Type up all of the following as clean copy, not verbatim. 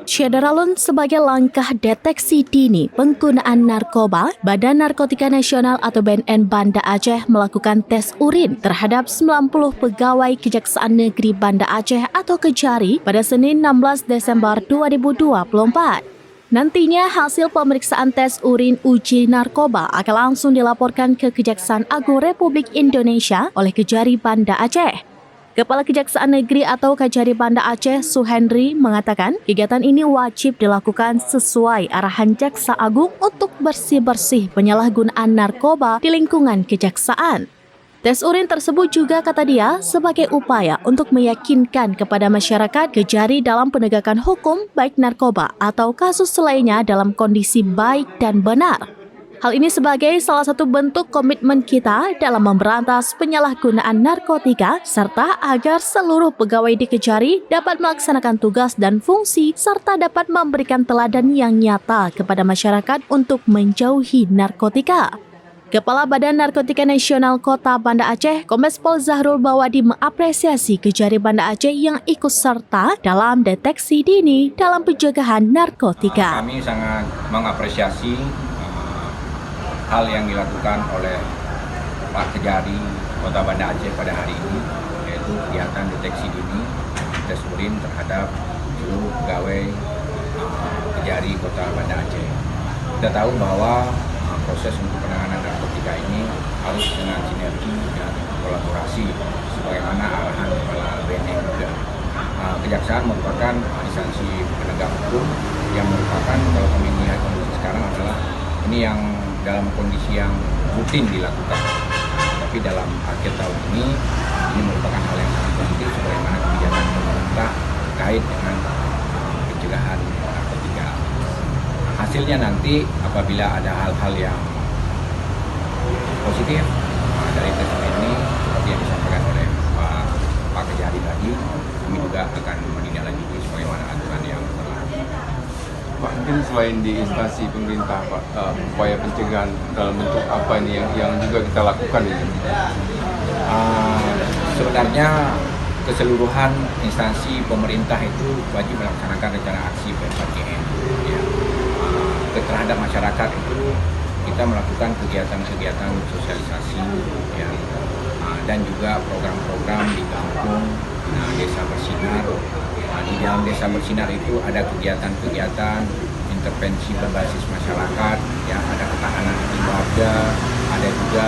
Syederalun sebagai langkah deteksi dini penggunaan narkoba, Badan Narkotika Nasional atau BNN Banda Aceh melakukan tes urin terhadap 90 pegawai Kejaksaan Negeri Banda Aceh atau Kejari pada Senin 16 Desember 2024. Nantinya hasil pemeriksaan tes urin uji narkoba akan langsung dilaporkan ke Kejaksaan Agung Republik Indonesia oleh Kejari Banda Aceh. Kepala Kejaksaan Negeri atau Kejari Banda Aceh, Suhendri, mengatakan kegiatan ini wajib dilakukan sesuai arahan Jaksa Agung untuk bersih-bersih penyalahgunaan narkoba di lingkungan kejaksaan. Tes urin tersebut juga, kata dia, sebagai upaya untuk meyakinkan kepada masyarakat Kejari dalam penegakan hukum baik narkoba atau kasus lainnya dalam kondisi baik dan benar. Hal ini sebagai salah satu bentuk komitmen kita dalam memberantas penyalahgunaan narkotika serta agar seluruh pegawai di Kejari dapat melaksanakan tugas dan fungsi serta dapat memberikan teladan yang nyata kepada masyarakat untuk menjauhi narkotika. Kepala Badan Narkotika Nasional Kota Banda Aceh, Kombes Pol Zahrul Bawadi mengapresiasi Kejari Banda Aceh yang ikut serta dalam deteksi dini dalam pencegahan narkotika. Kami sangat mengapresiasi hal yang dilakukan oleh Pak Kejari Kota Banda Aceh pada hari ini, yaitu kegiatan deteksi dini tes urin terhadap seluruh pegawai Kejari Kota Banda Aceh. Kita tahu bahwa proses untuk penanganan narkotika ini harus dengan sinergi dan kolaborasi sebagaimana arahan Kepala BNN juga. Kejaksaan merupakan instansi penegak hukum yang merupakan, kalau kami melihat kondisi sekarang adalah ini yang dalam kondisi yang rutin dilakukan. Tapi dalam akhir tahun ini merupakan hal yang sangat penting sebagaimana kebijakan pemerintah terkait dengan pencegahan narkotika. Hasilnya nanti apabila ada hal-hal yang positif dari tes ini seperti yang disampaikan oleh Pak Kejari tadi, kami juga akan menindaklanjuti sebagaimana aturan yang berlaku. Pak, mungkin selain di instansi pemerintah, Pak, upaya pencegahan dalam bentuk apa ini yang juga kita lakukan ini? Sebenarnya keseluruhan instansi pemerintah itu wajib melaksanakan rencana aksi P4GN. Ya. Terhadap masyarakat itu kita melakukan kegiatan-kegiatan sosialisasi, ya, dan juga program-program di kampung, desa bersinar. Di dalam desa bersinar itu ada kegiatan-kegiatan intervensi berbasis masyarakat, ya, ada ketahanan keluarga, ada juga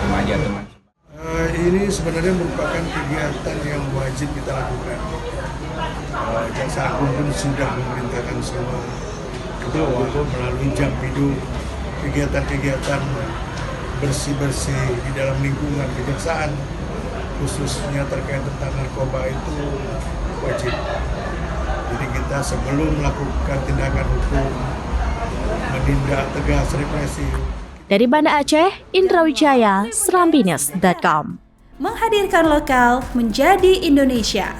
remaja teman. Ini sebenarnya merupakan kegiatan yang wajib kita lakukan. Jaksa Agung pun sudah memerintahkan semua ketua melalui Jampidu kegiatan-kegiatan bersih-bersih di dalam lingkungan kejaksaan, khususnya terkait tentang narkoba itu wajib. Jadi kita sebelum melakukan tindakan hukum, menindak tegas represi. Dari Banda Aceh, Indra Wijaya, Serambinews.com. Menghadirkan lokal menjadi Indonesia.